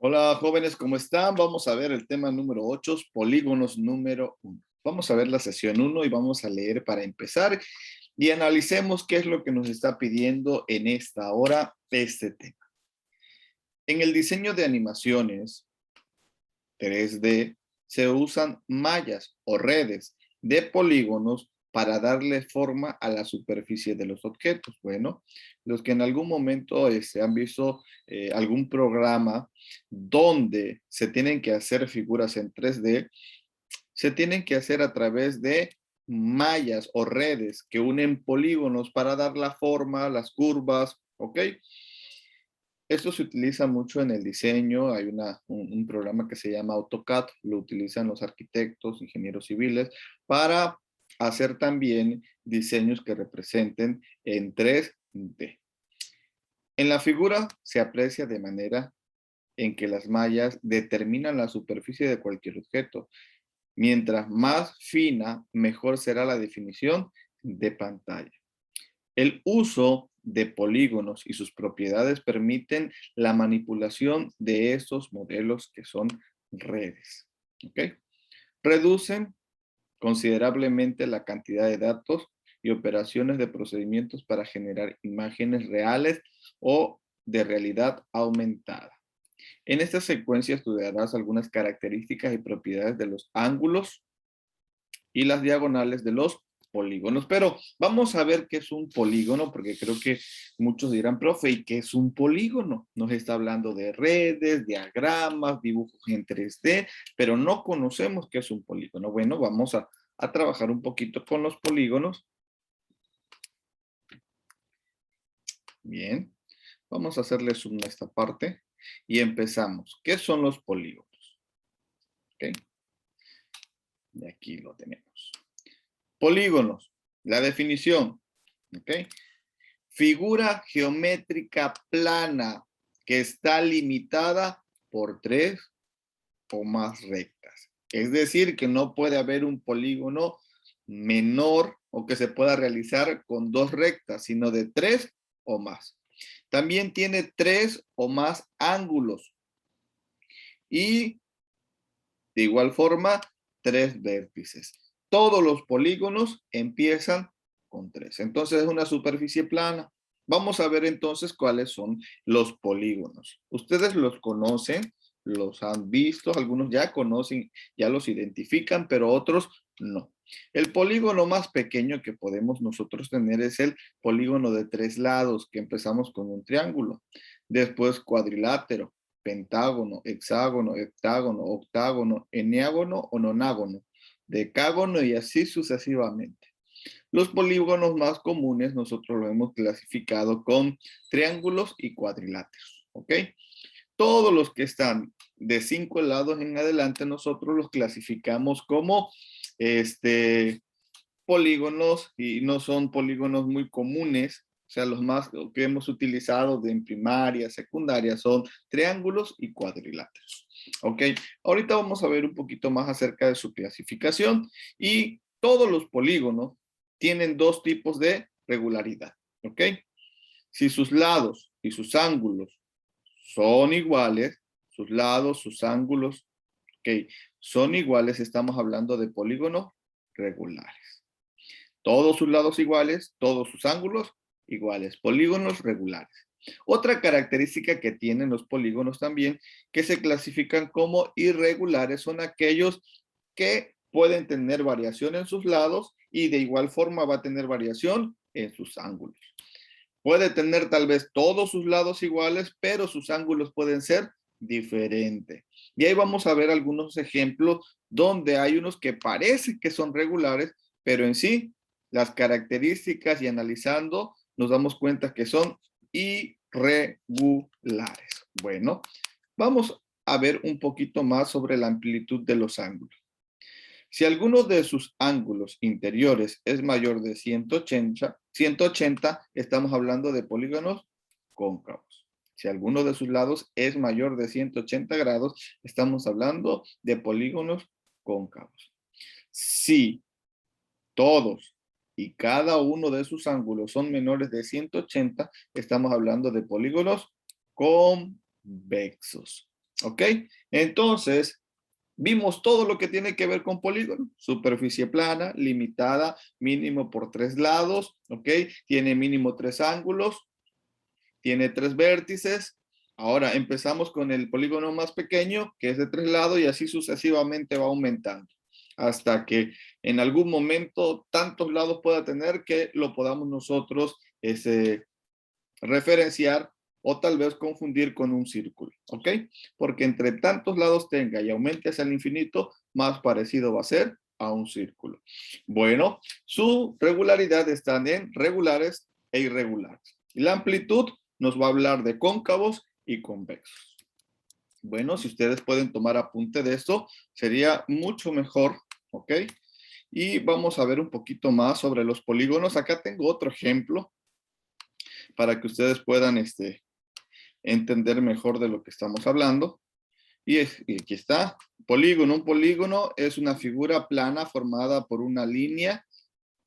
Hola jóvenes, ¿cómo están? Vamos a ver el tema número 8, polígonos número 1. Vamos a ver la sesión 1 y vamos a leer para empezar y analicemos qué es lo que nos está pidiendo en esta hora este tema. En el diseño de animaciones 3D se usan mallas o redes de polígonos para darle forma a la superficie de los objetos. Bueno, los que en algún momento han visto algún programa donde se tienen que hacer figuras en 3D, se tienen que hacer a través de mallas o redes que unen polígonos para dar la forma, las curvas, ¿ok? Esto se utiliza mucho en el diseño. Hay un programa que se llama AutoCAD, lo utilizan los arquitectos, ingenieros civiles, para hacer también diseños que representen en 3D. En la figura se aprecia de manera en que las mallas determinan la superficie de cualquier objeto. Mientras más fina, mejor será la definición de pantalla. El uso de polígonos y sus propiedades permiten la manipulación de estos modelos que son redes. ¿Ok? Reducen considerablemente la cantidad de datos y operaciones de procedimientos para generar imágenes reales o de realidad aumentada. En esta secuencia estudiarás algunas características y propiedades de los ángulos y las diagonales de los polígonos. Pero vamos a ver qué es un polígono, porque creo que muchos dirán, profe, ¿y qué es un polígono? Nos está hablando de redes, diagramas, dibujos en 3D, pero no conocemos qué es un polígono. Bueno, vamos a trabajar un poquito con los polígonos. Bien, vamos a hacerle zoom a esta parte y empezamos. ¿Qué son los polígonos? ¿Ok? Y aquí lo tenemos. Polígonos, la definición, ¿ok? Figura geométrica plana que está limitada por 3 o más rectas. Es decir, que no puede haber un polígono menor o que se pueda realizar con 2 rectas, sino de 3 o más. También tiene 3 o más ángulos y de igual forma 3 vértices. Todos los polígonos empiezan con 3. Entonces es una superficie plana. Vamos a ver entonces cuáles son los polígonos. Ustedes los conocen, los han visto, algunos ya conocen, ya los identifican, pero otros no. El polígono más pequeño que podemos nosotros tener es el polígono de 3 lados, que empezamos con un triángulo. Después cuadrilátero, pentágono, hexágono, heptágono, octágono, eneágono o nonágono, decágono y así sucesivamente. Los polígonos más comunes nosotros los hemos clasificado con triángulos y cuadriláteros, ¿ok? Todos los que están de 5 lados en adelante nosotros los clasificamos como polígonos y no son polígonos muy comunes. O sea, los más que hemos utilizado en primaria, secundaria son triángulos y cuadriláteros. ¿Ok? Ahorita vamos a ver un poquito más acerca de su clasificación y todos los polígonos tienen 2 tipos de regularidad. ¿Ok? Si sus lados y sus ángulos son iguales, sus lados, sus ángulos, ¿ok? Son iguales, estamos hablando de polígonos regulares. Todos sus lados iguales, todos sus ángulos iguales, polígonos regulares. Otra característica que tienen los polígonos también, que se clasifican como irregulares, son aquellos que pueden tener variación en sus lados y de igual forma va a tener variación en sus ángulos. Puede tener tal vez todos sus lados iguales, pero sus ángulos pueden ser diferentes. Y ahí vamos a ver algunos ejemplos donde hay unos que parecen que son regulares, pero en sí las características y analizando nos damos cuenta que son irregulares. Bueno, vamos a ver un poquito más sobre la amplitud de los ángulos. Si alguno de sus ángulos interiores es mayor de 180, estamos hablando de polígonos cóncavos. Si alguno de sus lados es mayor de 180 grados, estamos hablando de polígonos cóncavos. Si todos y cada uno de sus ángulos son menores de 180, estamos hablando de polígonos convexos. ¿Ok? Entonces, vimos todo lo que tiene que ver con polígono. Superficie plana, limitada, mínimo por 3 lados, ¿ok? Tiene mínimo 3 ángulos, tiene 3 vértices. Ahora empezamos con el polígono más pequeño, que es de 3 lados, y así sucesivamente va aumentando, hasta que en algún momento tantos lados pueda tener que lo podamos nosotros referenciar o tal vez confundir con un círculo, ¿ok? Porque entre tantos lados tenga y aumente hacia el infinito, más parecido va a ser a un círculo. Bueno, su regularidad está en regulares e irregulares. Y la amplitud nos va a hablar de cóncavos y convexos. Bueno, si ustedes pueden tomar apunte de esto, sería mucho mejor, ¿ok? Y vamos a ver un poquito más sobre los polígonos. Acá tengo otro ejemplo para que ustedes puedan entender mejor de lo que estamos hablando. Y aquí está, polígono. Un polígono es una figura plana formada por una línea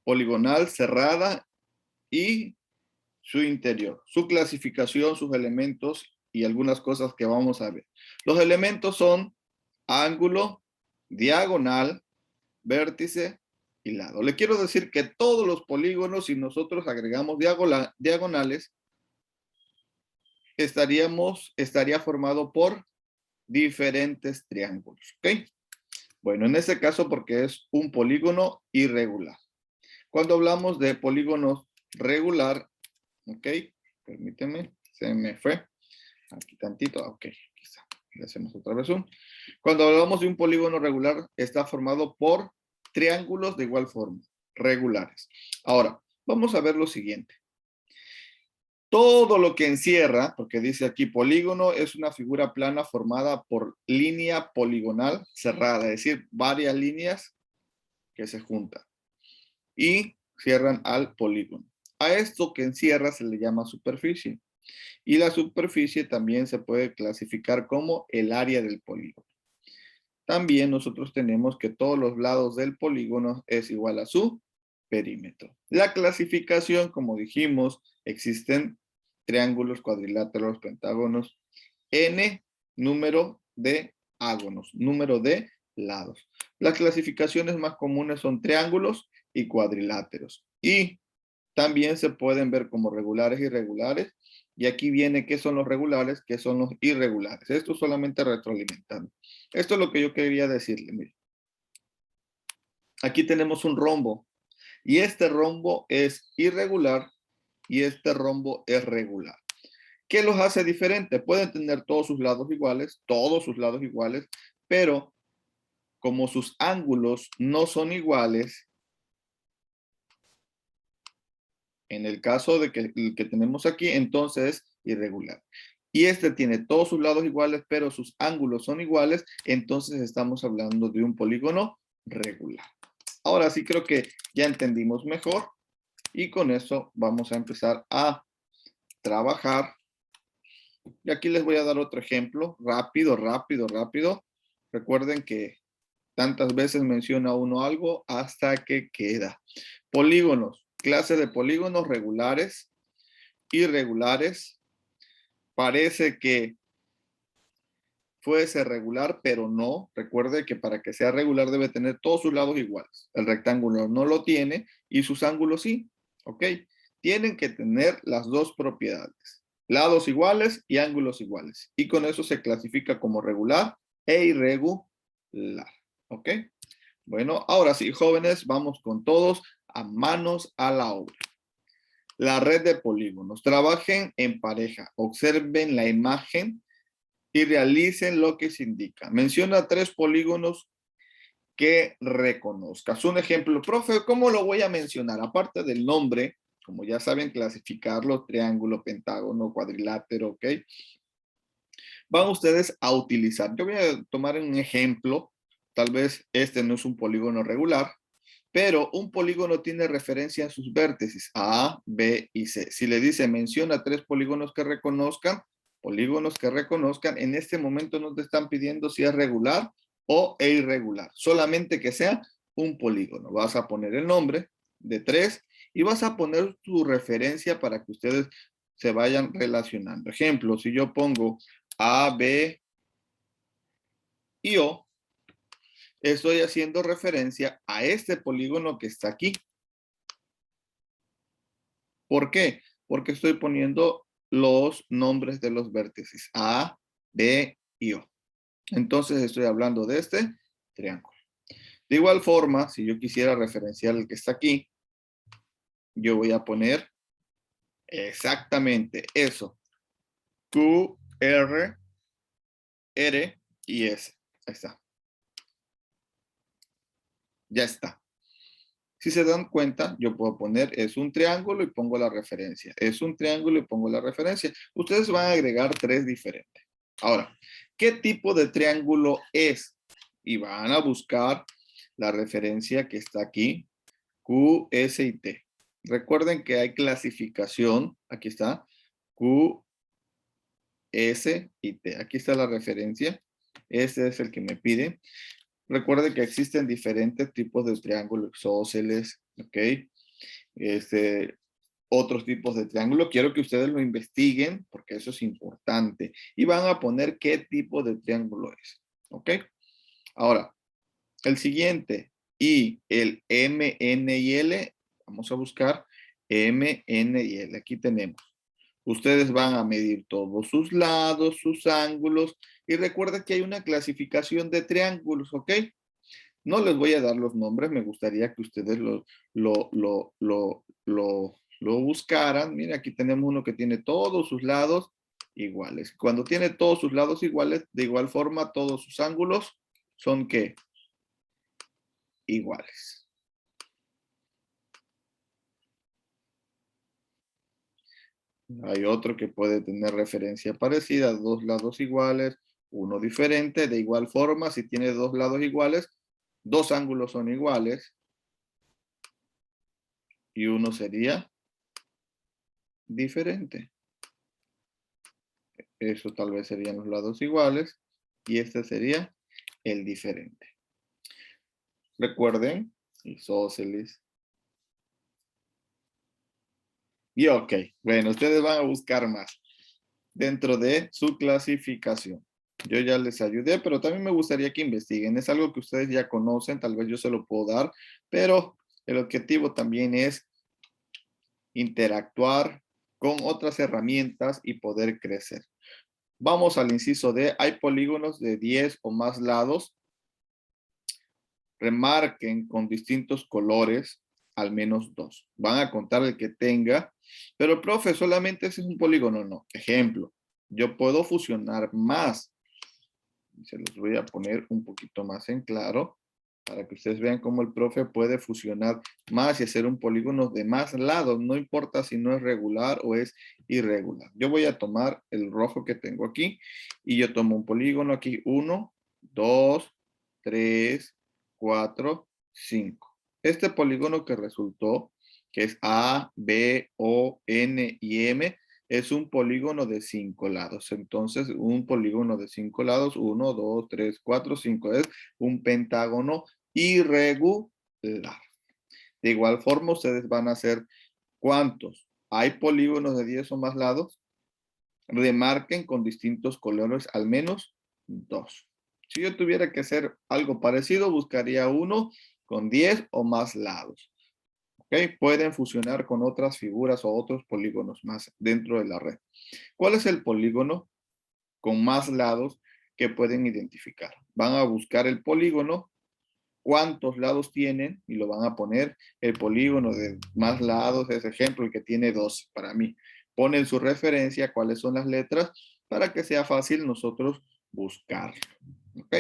poligonal cerrada y su interior, su clasificación, sus elementos y algunas cosas que vamos a ver. Los elementos son ángulo, diagonal, vértice y lado. Le quiero decir que todos los polígonos, si nosotros agregamos diagonales, estaría formado por diferentes triángulos, ¿ok? Bueno, en este caso porque es un polígono irregular. Cuando hablamos de polígonos regular, ¿ok? Permíteme, se me fue. Aquí tantito, ok, aquí está. Le hacemos otra vez un. Cuando hablamos de un polígono regular, está formado por triángulos de igual forma, regulares. Ahora, vamos a ver lo siguiente. Todo lo que encierra, porque dice aquí polígono, es una figura plana formada por línea poligonal cerrada, es decir, varias líneas que se juntan y cierran al polígono. A esto que encierra se le llama superficie. Y la superficie también se puede clasificar como el área del polígono. También nosotros tenemos que todos los lados del polígono es igual a su perímetro. La clasificación, como dijimos, existen triángulos, cuadriláteros, pentágonos, n número de ágonos, número de lados. Las clasificaciones más comunes son triángulos y cuadriláteros. Y también se pueden ver como regulares y irregulares. Y aquí viene qué son los regulares, qué son los irregulares. Esto solamente retroalimentando. Esto es lo que yo quería decirle. Mire. Aquí tenemos un rombo. Y este rombo es irregular y este rombo es regular. ¿Qué los hace diferentes? Pueden tener todos sus lados iguales, pero como sus ángulos no son iguales, en el caso de que el que tenemos aquí, entonces es irregular. Y este tiene todos sus lados iguales, pero sus ángulos son iguales, entonces estamos hablando de un polígono regular. Ahora sí creo que ya entendimos mejor y con eso vamos a empezar a trabajar. Y aquí les voy a dar otro ejemplo, rápido. Recuerden que tantas veces menciona uno algo hasta que queda. Polígonos, clase de polígonos regulares, irregulares. Parece que fuese regular, pero no. Recuerde que para que sea regular debe tener todos sus lados iguales. El rectángulo no lo tiene y sus ángulos sí. ¿Ok? Tienen que tener las dos propiedades. Lados iguales y ángulos iguales. Y con eso se clasifica como regular e irregular. ¿Ok? Bueno, ahora sí, jóvenes, vamos con todos a manos a la obra. La red de polígonos. Trabajen en pareja. Observen la imagen y realicen lo que se indica. Menciona 3 polígonos que reconozcas. Un ejemplo, profe, ¿cómo lo voy a mencionar? Aparte del nombre, como ya saben clasificarlo, triángulo, pentágono, cuadrilátero, ¿ok? Van ustedes a utilizar. Yo voy a tomar un ejemplo. Tal vez este no es un polígono regular, pero un polígono tiene referencia a sus vértices A, B y C. Si le dice menciona 3 polígonos que reconozcan, en este momento no te están pidiendo si es regular o irregular, solamente que sea un polígono. Vas a poner el nombre de 3 y vas a poner tu referencia para que ustedes se vayan relacionando. Ejemplo, si yo pongo A, B, Y yo estoy haciendo referencia a este polígono que está aquí. ¿Por qué? Porque estoy poniendo los nombres de los vértices A, B y O. Entonces estoy hablando de este triángulo. De igual forma, si yo quisiera referenciar el que está aquí, yo voy a poner exactamente eso. Q, R, R y S. Ahí está. Ya está. Si se dan cuenta, yo puedo poner es un triángulo y pongo la referencia. Es un triángulo y pongo la referencia. Ustedes van a agregar 3 diferentes. Ahora, ¿qué tipo de triángulo es? Y van a buscar la referencia que está aquí, Q, S y T. Recuerden que hay clasificación. Aquí está. Q, S y T. Aquí está la referencia. Este es el que me pide. Recuerde que existen diferentes tipos de triángulos isósceles, ¿ok? Otros tipos de triángulo. Quiero que ustedes lo investiguen porque eso es importante. Y van a poner qué tipo de triángulo es, ¿ok? Ahora, el siguiente, y el M, N y L, vamos a buscar M, N y L. Aquí tenemos. Ustedes van a medir todos sus lados, sus ángulos, y recuerda que hay una clasificación de triángulos, ¿ok? No les voy a dar los nombres, me gustaría que ustedes lo buscaran. Mira, aquí tenemos uno que tiene todos sus lados iguales. Cuando tiene todos sus lados iguales, de igual forma, todos sus ángulos son ¿qué? Iguales. Hay otro que puede tener referencia parecida, dos lados iguales, uno diferente. De igual forma, si tiene dos lados iguales, dos ángulos son iguales y uno sería diferente. Eso tal vez serían los lados iguales y este sería el diferente. Recuerden, isósceles. Y ok, bueno, ustedes van a buscar más dentro de su clasificación. Yo ya les ayudé, pero también me gustaría que investiguen. Es algo que ustedes ya conocen, tal vez yo se lo puedo dar, pero el objetivo también es interactuar con otras herramientas y poder crecer. Vamos al inciso D. Hay polígonos de 10 o más lados. Remarquen con distintos colores al menos 2. Van a contar el que tenga, pero profe, solamente ese es un polígono. No. Ejemplo, yo puedo fusionar más. Se los voy a poner un poquito más en claro para que ustedes vean cómo el profe puede fusionar más y hacer un polígono de más lados. No importa si no es regular o es irregular. Yo voy a tomar el rojo que tengo aquí y yo tomo un polígono aquí. 1, 2, 3, 4, 5. Este polígono que resultó, que es A, B, O, N y M, es un polígono de 5 lados. Entonces, un polígono de 5 lados, 1, 2, 3, 4, 5, es un pentágono irregular. De igual forma, ustedes van a hacer ¿cuántos? ¿Hay polígonos de 10 o más lados? Remarquen con distintos colores al menos 2. Si yo tuviera que hacer algo parecido, buscaría uno con 10 o más lados. ¿Okay? Pueden fusionar con otras figuras o otros polígonos más dentro de la red. ¿Cuál es el polígono con más lados que pueden identificar? Van a buscar el polígono, cuántos lados tienen y lo van a poner. El polígono de más lados es ejemplo el que tiene 12 para mí. Ponen su referencia, cuáles son las letras para que sea fácil nosotros buscar. ¿Ok?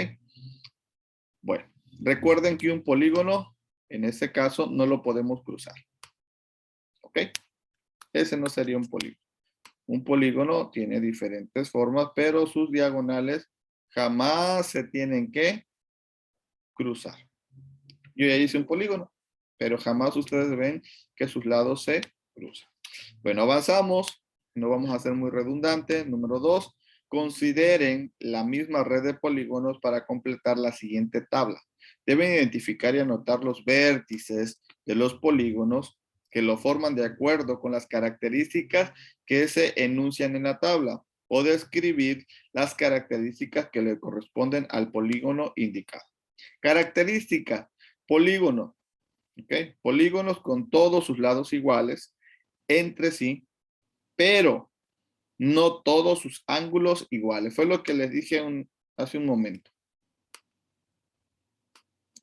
Bueno, recuerden que un polígono en este caso no lo podemos cruzar. ¿Ok? Ese no sería un polígono. Un polígono tiene diferentes formas, pero sus diagonales jamás se tienen que cruzar. Yo ya hice un polígono, pero jamás ustedes ven que sus lados se cruzan. Bueno, avanzamos. No vamos a ser muy redundantes. Número 2, consideren la misma red de polígonos para completar la siguiente tabla. Deben identificar y anotar los vértices de los polígonos que lo forman de acuerdo con las características que se enuncian en la tabla. o describir las características que le corresponden al polígono indicado. Característica, polígono, ¿ok? Polígonos con todos sus lados iguales entre sí, pero no todos sus ángulos iguales. Fue lo que les dije hace un momento.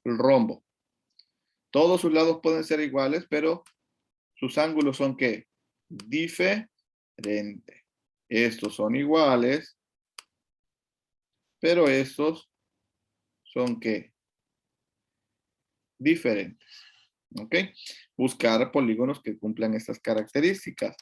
El rombo. Todos sus lados pueden ser iguales, pero sus ángulos son ¿qué? Diferentes. Estos son iguales, pero estos son ¿qué? Diferentes. ¿Ok? Buscar polígonos que cumplan estas características.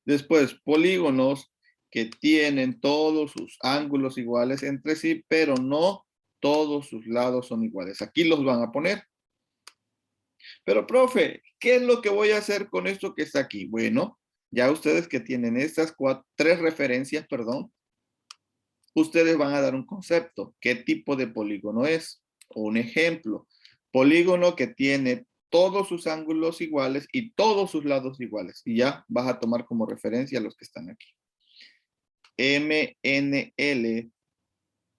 Después, polígonos que tienen todos sus ángulos iguales entre sí, pero no todos sus lados son iguales. Aquí los van a poner. Pero, profe, ¿qué es lo que voy a hacer con esto que está aquí? Bueno, ya ustedes que tienen estas tres referencias, perdón, ustedes van a dar un concepto. ¿Qué tipo de polígono es? O un ejemplo. Polígono que tiene todos sus ángulos iguales y todos sus lados iguales. Y ya vas a tomar como referencia los que están aquí. MNL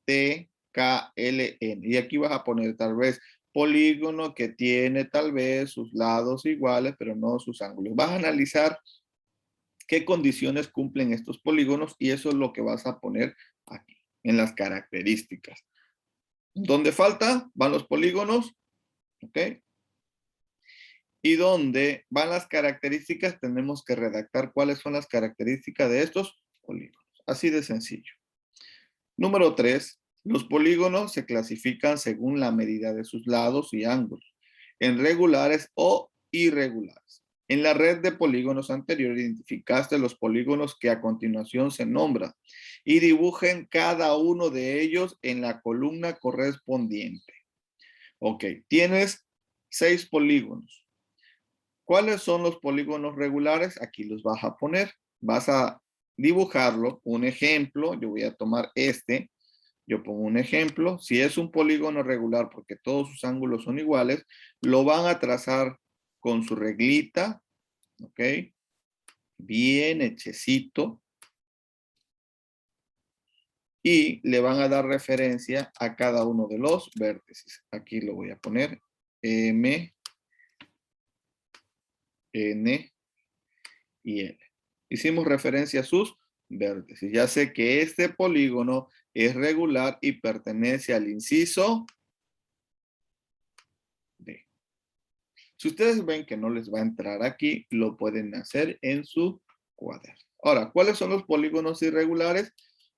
TKLN. Y aquí vas a poner tal vez polígono que tiene tal vez sus lados iguales, pero no sus ángulos. Vas a analizar qué condiciones cumplen estos polígonos y eso es lo que vas a poner aquí, en las características. Donde falta, van los polígonos, ¿ok? Y donde van las características, tenemos que redactar cuáles son las características de estos polígonos. Así de sencillo. Número 3. Los polígonos se clasifican según la medida de sus lados y ángulos, en regulares o irregulares. En la red de polígonos anterior identificaste los polígonos que a continuación se nombran y dibujen cada uno de ellos en la columna correspondiente. Ok, tienes 6 polígonos. ¿Cuáles son los polígonos regulares? Aquí los vas a poner. Vas a dibujarlo. Un ejemplo, yo voy a tomar este. Yo pongo un ejemplo. Si es un polígono regular porque todos sus ángulos son iguales, lo van a trazar con su reglita. ¿Ok? Bien hechecito. Y le van a dar referencia a cada uno de los vértices. Aquí lo voy a poner. M, N y L. Hicimos referencia a sus vértices. Ya sé que este polígono es regular y pertenece al inciso D. Si ustedes ven que no les va a entrar aquí, lo pueden hacer en su cuaderno. Ahora, ¿cuáles son los polígonos irregulares?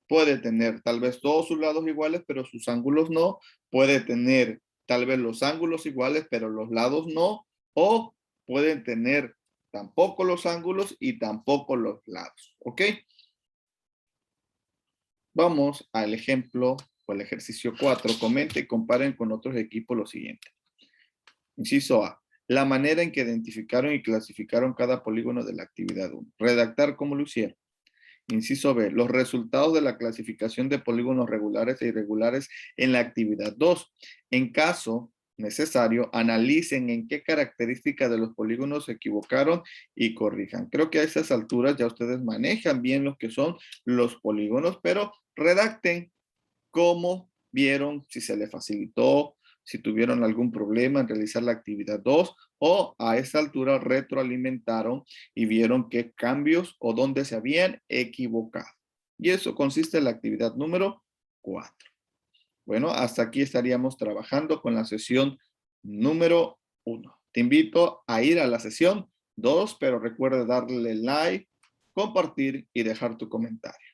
Puede tener tal vez todos sus lados iguales, pero sus ángulos no. Puede tener tal vez los ángulos iguales, pero los lados no. O pueden tener tampoco los ángulos y tampoco los lados. ¿Ok? Vamos al ejemplo o al ejercicio 4. Comente y comparen con otros equipos lo siguiente. Inciso A. La manera en que identificaron y clasificaron cada polígono de la actividad 1. Redactar cómo lo hicieron. Inciso B. Los resultados de la clasificación de polígonos regulares e irregulares en la actividad 2. En caso necesario, analicen en qué características de los polígonos se equivocaron y corrijan. Creo que a esas alturas ya ustedes manejan bien lo que son los polígonos, pero redacten cómo vieron, si se les facilitó, si tuvieron algún problema en realizar la actividad 2 o a esta altura retroalimentaron y vieron qué cambios o dónde se habían equivocado. Y eso consiste en la actividad número 4. Bueno, hasta aquí estaríamos trabajando con la sesión número 1. Te invito a ir a la sesión 2, pero recuerda darle like, compartir y dejar tu comentario.